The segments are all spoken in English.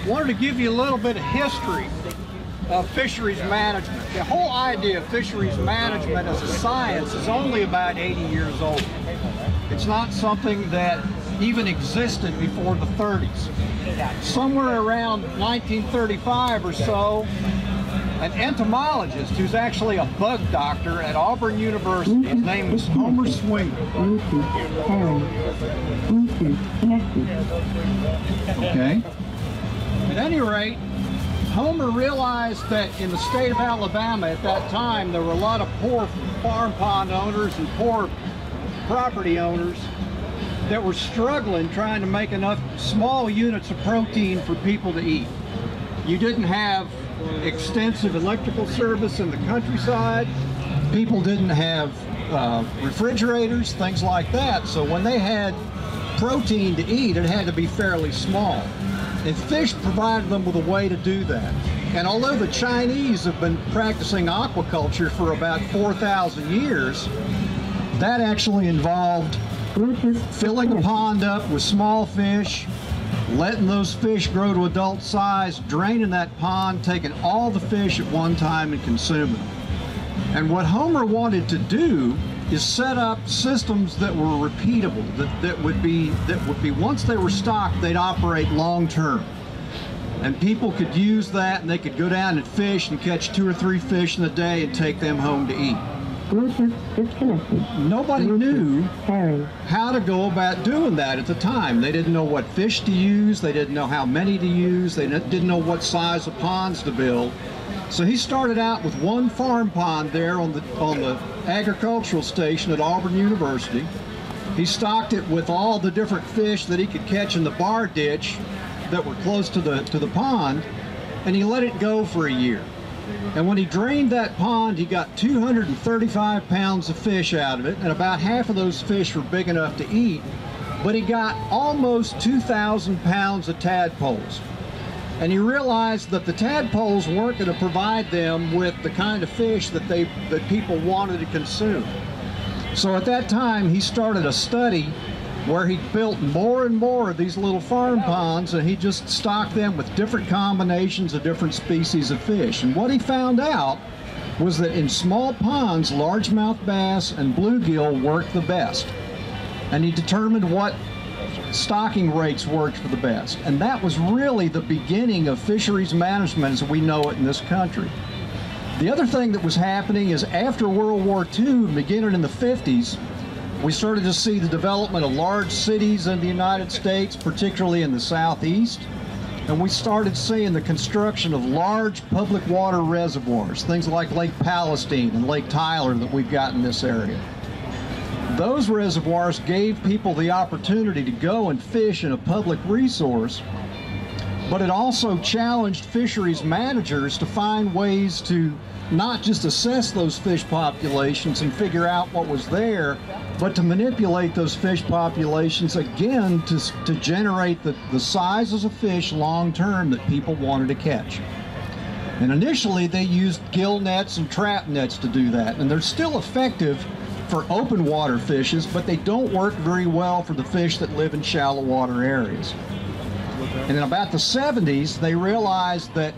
Wanted to give you a little bit of history of fisheries management. The whole idea of fisheries management as a science is only about 80 years old. It's not something that even existed before the 30s. Somewhere around 1935 or so, an entomologist who's actually a bug doctor at Auburn University, his name was Homer Swinger. Okay. At any rate, Homer realized that in the state of Alabama at that time, there were a lot of poor farm pond owners and poor property owners that were struggling trying to make enough small units of protein for people to eat. You didn't have extensive electrical service in the countryside. People didn't have refrigerators, things like that. So when they had protein to eat, it had to be fairly small. And fish provided them with a way to do that. And although the Chinese have been practicing aquaculture for about 4,000 years, that actually involved filling the pond up with small fish, letting those fish grow to adult size, draining that pond, taking all the fish at one time and consuming them. And what Homer wanted to do is set up systems that were repeatable, that would be once they were stocked, they'd operate long term. And people could use that, and they could go down and fish and catch 2 or 3 fish in a day and take them home to eat. Bluetooth disconnected. Nobody knew how to go about doing that at the time. They didn't know what fish to use, they didn't know how many to use, they didn't know what size of ponds to build. So he started out with one farm pond there on the agricultural station at Auburn University. He stocked it with all the different fish that he could catch in the bar ditch that were close to the pond, and he let it go for a year. And when he drained that pond, he got 235 pounds of fish out of it, and about half of those fish were big enough to eat, but he got almost 2,000 pounds of tadpoles. And he realized that the tadpoles weren't going to provide them with the kind of fish that people wanted to consume. So at that time, he started a study where he built more and more of these little farm ponds, and he just stocked them with different combinations of different species of fish. And what he found out was that in small ponds, largemouth bass and bluegill worked the best. And he determined what stocking rates worked for the best. And that was really the beginning of fisheries management as we know it in this country. The other thing that was happening is after World War II, beginning in the 50s, we started to see the development of large cities in the United States, particularly in the southeast. And we started seeing the construction of large public water reservoirs, things like Lake Palestine and Lake Tyler that we've got in this area. Those reservoirs gave people the opportunity to go and fish in a public resource, but it also challenged fisheries managers to find ways to not just assess those fish populations and figure out what was there, but to manipulate those fish populations again to generate the sizes of fish long term that people wanted to catch. And initially they used gill nets and trap nets to do that, and they're still effective for open water fishes, but they don't work very well for the fish that live in shallow water areas. And in about the 70s, they realized that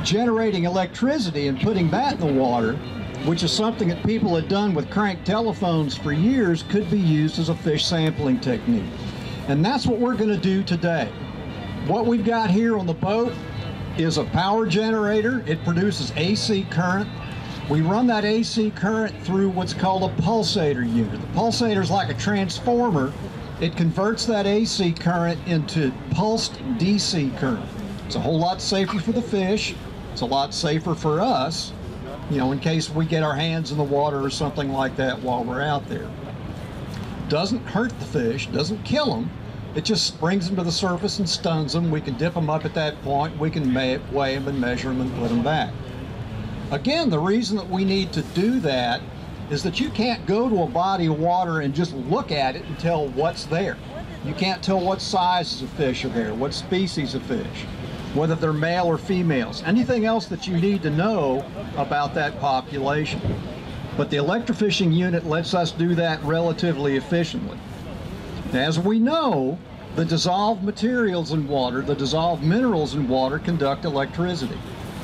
generating electricity and putting that in the water, which is something that people had done with crank telephones for years, could be used as a fish sampling technique. And that's what we're going to do today. What we've got here on the boat is a power generator. It produces AC current. We run that AC current through what's called a pulsator unit. The pulsator is like a transformer. It converts that AC current into pulsed DC current. It's a whole lot safer for the fish. It's a lot safer for us, you know, in case we get our hands in the water or something like that while we're out there. Doesn't hurt the fish, doesn't kill them. It just brings them to the surface and stuns them. We can dip them up at that point. We can weigh them and measure them and put them back. Again, the reason that we need to do that is that you can't go to a body of water and just look at it and tell what's there. You can't tell what sizes of fish are there, what species of fish, whether they're male or females, anything else that you need to know about that population. But the electrofishing unit lets us do that relatively efficiently. As we know, The dissolved materials in water, the dissolved minerals in water conduct electricity.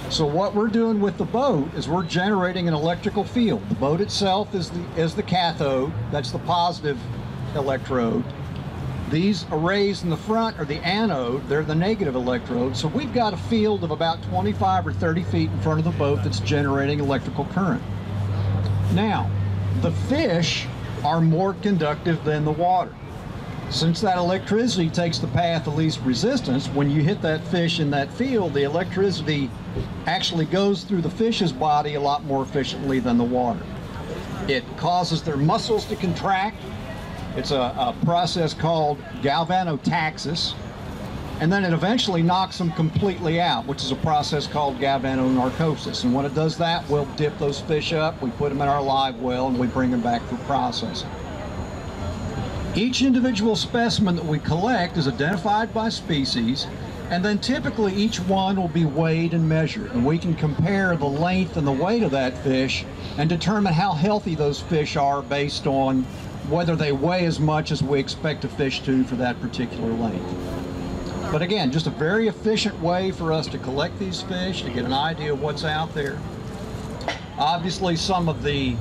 So what we're doing with the boat is we're generating an electrical field. The boat itself is the cathode, that's the positive electrode. These arrays in the front are the anode, they're the negative electrode. So we've got a field of about 25 or 30 feet in front of the boat that's generating electrical current. Now, the fish are more conductive than the water. Since that electricity takes the path of least resistance, when you hit that fish in that field, the electricity actually goes through the fish's body a lot more efficiently than the water. It causes their muscles to contract. It's a process called galvanotaxis, and then it eventually knocks them completely out, which is a process called galvanonarcosis. And when it does that, we'll dip those fish up, we put them in our live well, and we bring them back for processing. Each individual specimen that we collect is identified by species, and then typically each one will be weighed and measured, and we can compare the length and the weight of that fish and determine how healthy those fish are based on whether they weigh as much as we expect a fish to for that particular length. But again, just a very efficient way for us to collect these fish, to get an idea of what's out there. Obviously, some of the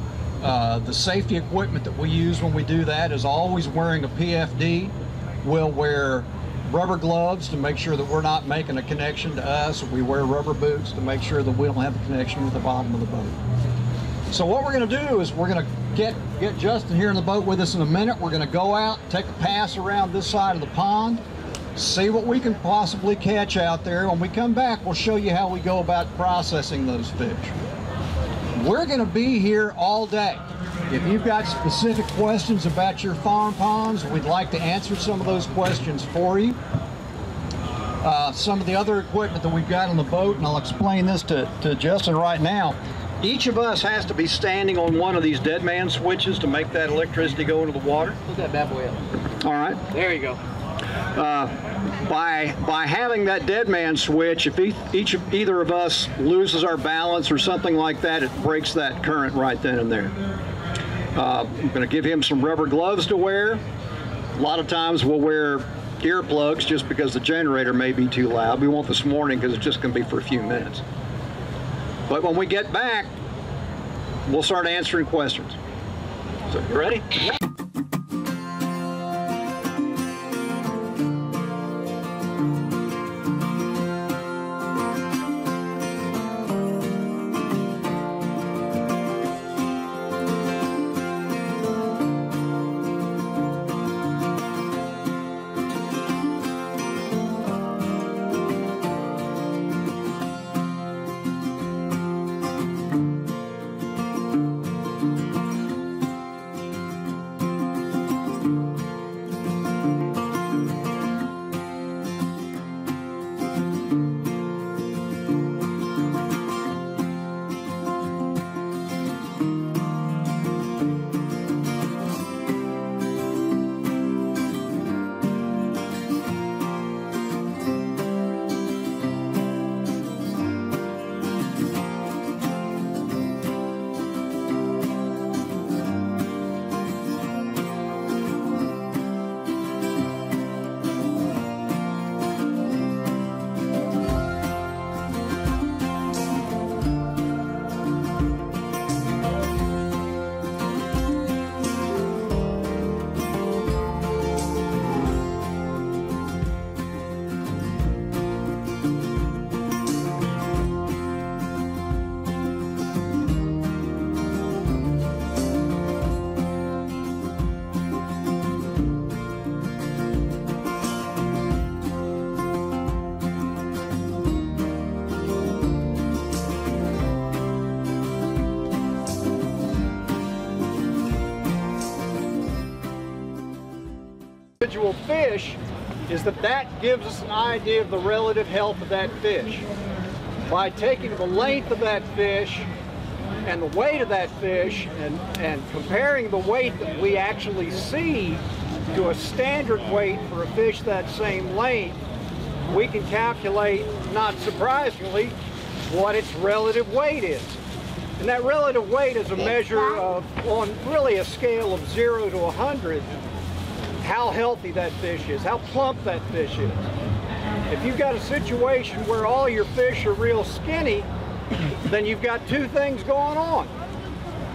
safety equipment that we use when we do that is always wearing a PFD. We'll wear rubber gloves to make sure that we're not making a connection to us. We wear rubber boots to make sure that we don't have a connection with the bottom of the boat. So what we're going to do is we're going to get Justin here in the boat with us in a minute. We're going to go out, take a pass around this side of the pond, see what we can possibly catch out there. When we come back, we'll show you how we go about processing those fish. We're going to be here all day. If you've got specific questions about your farm ponds, we'd like to answer some of those questions for you. Some of the other equipment that we've got on the boat, and I'll explain this to Justin right now. Each of us has to be standing on one of these dead man switches to make that electricity go into the water. Put that bad boy up. All right. There you go. By having that dead man switch, if either of us loses our balance or something like that, it breaks that current right then and there. I'm going to give him some rubber gloves to wear. A lot of times we'll wear earplugs just because the generator may be too loud. We won't this morning because it's just going to be for a few minutes. But when we get back, we'll start answering questions. So, you ready? Individual fish is that gives us an idea of the relative health of that fish. By taking the length of that fish and the weight of that fish and comparing the weight that we actually see to a standard weight for a fish that same length, we can calculate, not surprisingly, what its relative weight is. And that relative weight is a measure of, on really a scale of 0 to 100, how healthy that fish is, how plump that fish is. If you've got a situation where all your fish are real skinny, then you've got two things going on.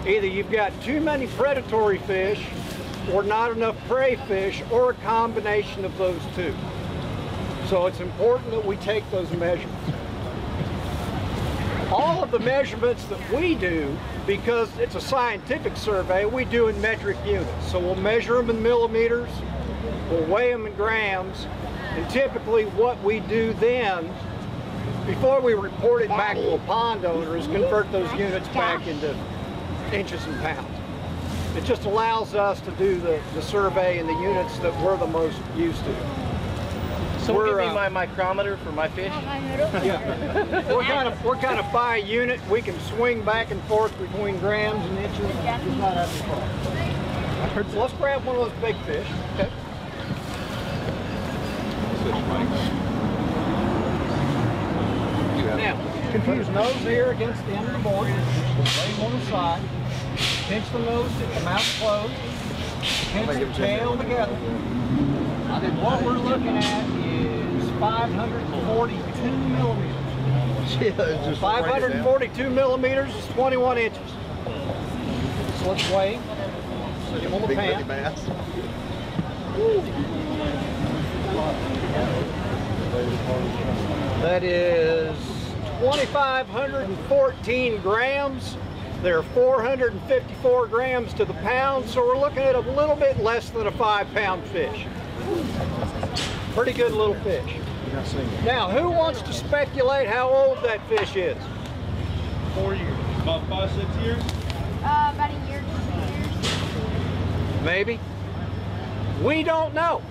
Either you've got too many predatory fish, or not enough prey fish, or a combination of those two. So it's important that we take those measurements. All of the measurements that we do, because it's a scientific survey, we do in metric units. So we'll measure them in millimeters, we'll weigh them in grams, and typically what we do then, before we report it back to a pond owner, is convert those units back into inches and pounds. It just allows us to do the survey in the units that we're the most used to. So give me my micrometer for my fish. Yeah. We're kind of by unit. We can swing back and forth between grams and inches. It's not having fun. So let's grab one of those big fish. Okay. Now, put his nose here against the end of the board. Lay him on the side. Pinch the nose, the mouth closed. Pinch the tail together. What we're looking at is 542 millimeters. 542 millimeters is 21 inches. So let's weigh him. Put him on the pan. That is 2,514 grams. They're 454 grams to the pound, so we're looking at a little bit less than a 5-pound fish. Pretty good little fish. Now, who wants to speculate how old that fish is? 4 years. About 5, 6 years? About a year, 2 years. Maybe. We don't know.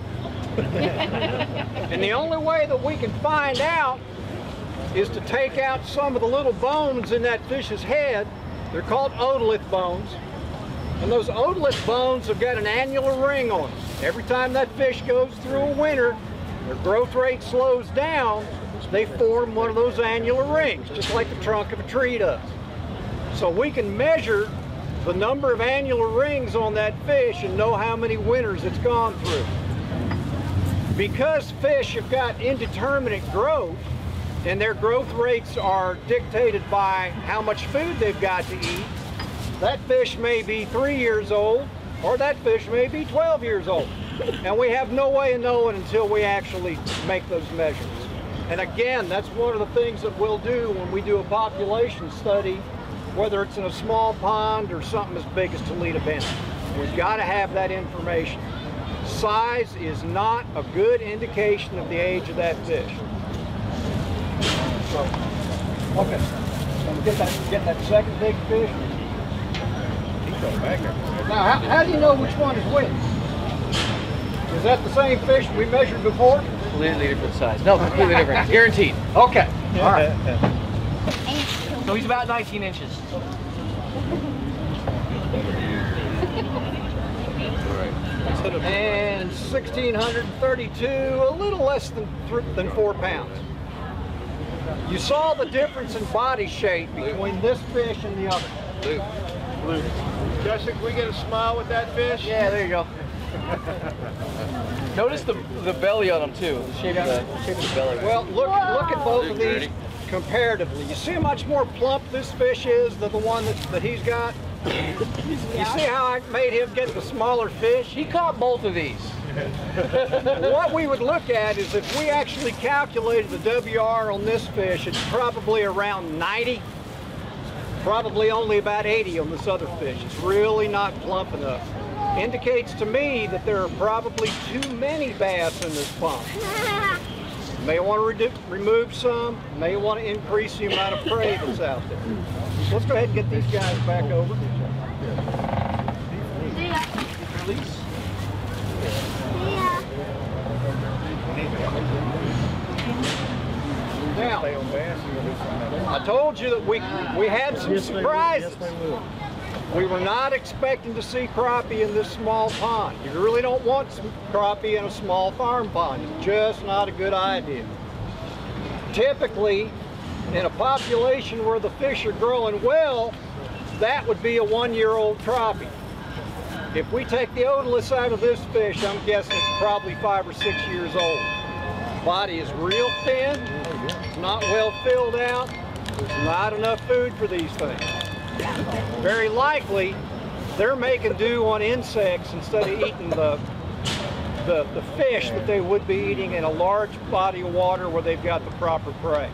And the only way that we can find out is to take out some of the little bones in that fish's head. They're called otolith bones. And those otolith bones have got an annular ring on them. Every time that fish goes through a winter, their growth rate slows down, they form one of those annular rings, just like the trunk of a tree does. So we can measure the number of annular rings on that fish and know how many winters it's gone through. Because fish have got indeterminate growth, and their growth rates are dictated by how much food they've got to eat, that fish may be 3 years old, or that fish may be 12 years old. And we have no way of knowing until we actually make those measurements. And again, that's one of the things that we'll do when we do a population study, whether it's in a small pond or something as big as Toledo Bend. We've got to have that information. Size is not a good indication of the age of that fish. So, okay, so we'll get that second big fish. Now, how do you know which one is which? Is that the same fish we measured before? Completely different size. No, completely different. Guaranteed. Okay, all right. So he's about 19 inches. And 1,632, a little less than 4 pounds. You saw the difference in body shape between this fish and the other. Blue. Justin, can we get a smile with that fish? Yeah, there you go. Notice the belly on him too. The shape of the belly. Well, look at both of these comparatively. You see how much more plump this fish is than the one that he's got? You see how I made him get the smaller fish? He caught both of these. What we would look at is if we actually calculated the WR on this fish, it's probably around 90. Probably only about 80 on this other fish. It's really not plump enough. Indicates to me that there are probably too many bass in this pond. May want to remove some, may want to increase the amount of prey that's out there. So let's go ahead and get these guys back over. Release. Now, I told you that we had some surprises. We were not expecting to see crappie in this small pond. You really don't want some crappie in a small farm pond. It's just not a good idea. Typically, in a population where the fish are growing well, that would be a 1-year-old crappie. If we take the otoliths out of this fish, I'm guessing it's probably 5 or 6 years old. Body is real thin, it's not well filled out, there's not enough food for these things. Very likely, they're making do on insects instead of eating the fish that they would be eating in a large body of water where they've got the proper prey.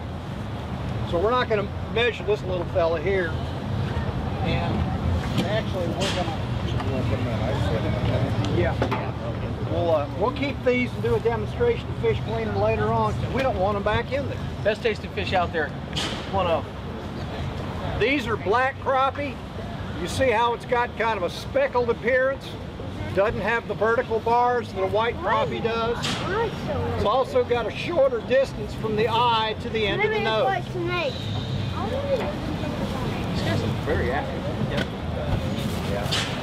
So we're not going to measure this little fella here, and actually we're going to, we'll keep these and do a demonstration of fish cleaning later on, because we don't want them back in there. Best tasting fish out there. One of them. These are black crappie. You see how it's got kind of a speckled appearance? Doesn't have the vertical bars that a white crappie does. It's also got a shorter distance from the eye to the end of the nose. These guys are very active.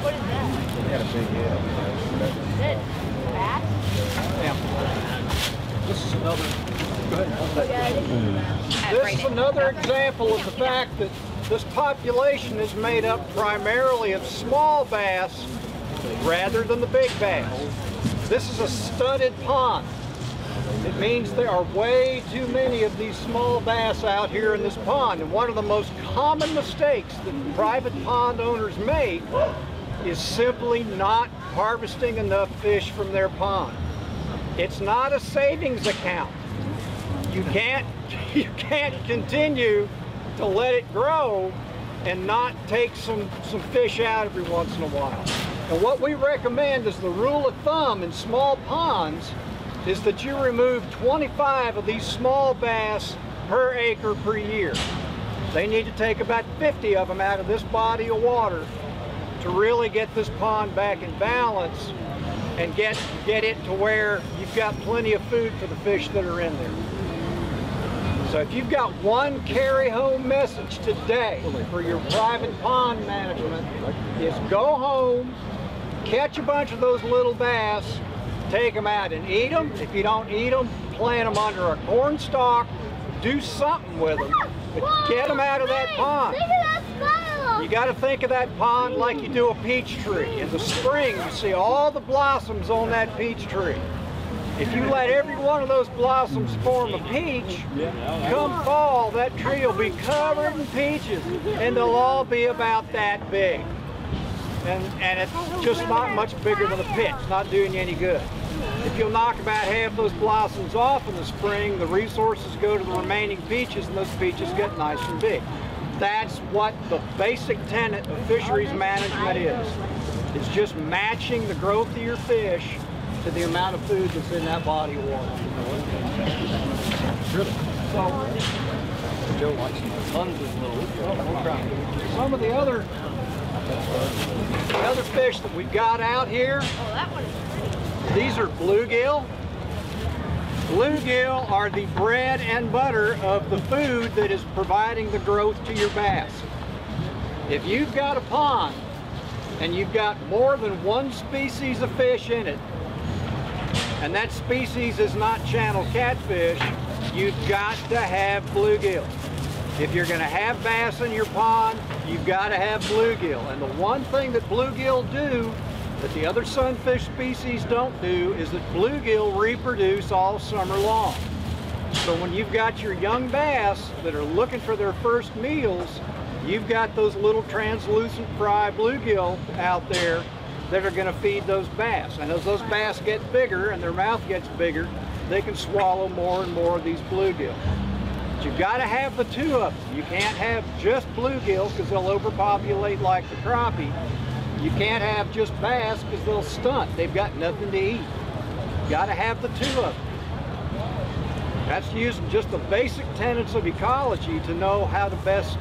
What is that? Bass? Yeah. This is another. Go ahead and hold that. This is another example of the fact that this population is made up primarily of small bass rather than the big bass. This is a stunted pond. It means there are way too many of these small bass out here in this pond. And one of the most common mistakes that private pond owners make is simply not harvesting enough fish from their pond. It's not a savings account. You can't continue to let it grow and not take some fish out every once in a while. And what we recommend as the rule of thumb in small ponds is that you remove 25 of these small bass per acre per year. They need to take about 50 of them out of this body of water to really get this pond back in balance and get it to where you've got plenty of food for the fish that are in there. So if you've got one carry-home message today for your private pond management, is go home, catch a bunch of those little bass, take them out and eat them. If you don't eat them, plant them under a corn stalk, do something with them, but get them out of that pond. You got to think of that pond like you do a peach tree. In the spring, you see all the blossoms on that peach tree. If you let every one of those blossoms form a peach, come fall, that tree will be covered in peaches, and they'll all be about that big. And it's just not much bigger than a pit. It's not doing you any good. If you'll knock about half those blossoms off in the spring, the resources go to the remaining peaches, and those peaches get nice and big. That's what the basic tenet of fisheries management is. It's just matching the growth of your fish to the amount of food that's in that body of water. Really? So, Joe likes tons of little. some of the other fish that we've got out here, these are bluegill. Bluegill are the bread and butter of the food that is providing the growth to your bass. If you've got a pond and you've got more than one species of fish in it, and that species is not channel catfish, you've got to have bluegill. If you're going to have bass in your pond, you've got to have bluegill. And the one thing that bluegill do that the other sunfish species don't do is that bluegill reproduce all summer long. So when you've got your young bass that are looking for their first meals, you've got those little translucent fry bluegill out there that are going to feed those bass. And as those bass get bigger and their mouth gets bigger, they can swallow more and more of these bluegill. But you've got to have the two of them. You can't have just bluegill because they'll overpopulate like the crappie. You can't have just bass because they'll stunt. They've got nothing to eat. You've got to have the two of them. That's using just the basic tenets of ecology to know how to best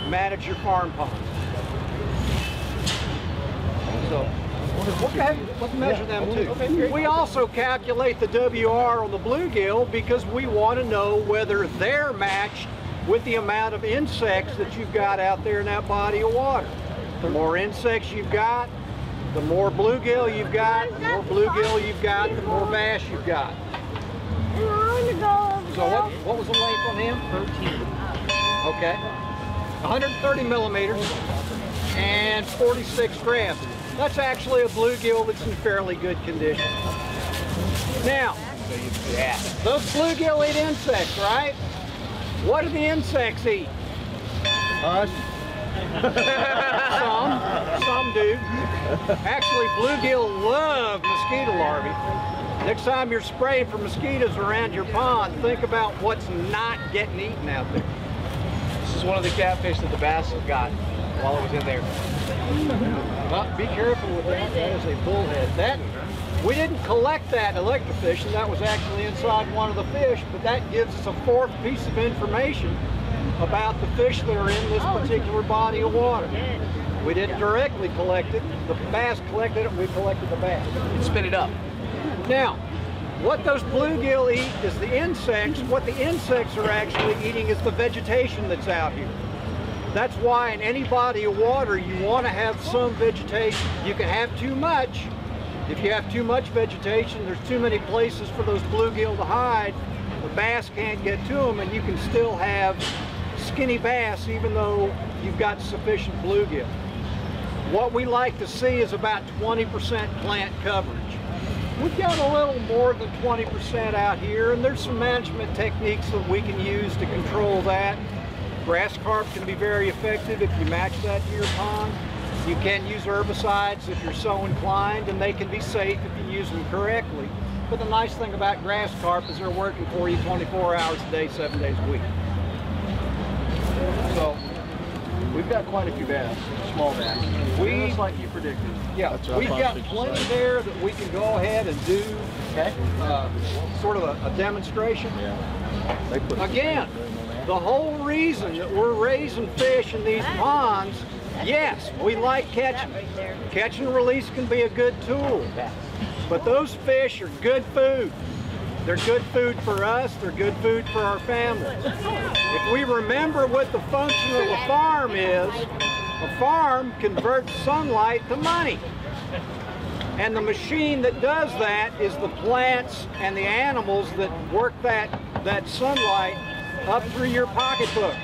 manage your farm pond. So, let's measure them too. We also calculate the WR on the bluegill because we want to know whether they're matched with the amount of insects that you've got out there in that body of water. The more insects you've got, the more bluegill you've got, the more bluegill you've got, the more bass you've got. So what was the length on him? 13. Okay. 130 millimeters and 46 grams. That's actually a bluegill that's in fairly good condition. Now, those bluegill eat insects, right? What do the insects eat? Us. Some do. Actually, bluegill love mosquito larvae. Next time you're spraying for mosquitoes around your pond, think about what's not getting eaten out there. This is one of the catfish that the bass got while it was in there. Well, be careful with that. That is a bullhead. We didn't collect that electrofishing. That was actually inside one of the fish, but that gives us a fourth piece of information about the fish that are in this particular body of water. We didn't directly collect it. The bass collected it, we collected the bass. And spit it up. Now, what those bluegill eat is the insects. What the insects are actually eating is the vegetation that's out here. That's why in any body of water you want to have some vegetation. You can have too much. If you have too much vegetation, there's too many places for those bluegill to hide. The bass can't get to them, and you can still have skinny bass even though you've got sufficient bluegill. What we like to see is about 20% plant coverage. We've got a little more than 20% out here, and there's some management techniques that we can use to control that. Grass carp can be very effective if you match that to your pond. You can use herbicides if you're so inclined, and they can be safe if you use them correctly. But the nice thing about grass carp is they're working for you 24 hours a day, 7 days a week. So we've got quite a few bass, small bass. Just like you predicted. Yeah, we've got plenty there that we can go ahead and do sort of a demonstration. Again, the whole reason that we're raising fish in these ponds, yes, we like catching. Catch and release can be a good tool, but those fish are good food. They're good food for us, they're good food for our families. If we remember what the function of a farm is, a farm converts sunlight to money. And the machine that does that is the plants and the animals that work that sunlight up through your pocketbook.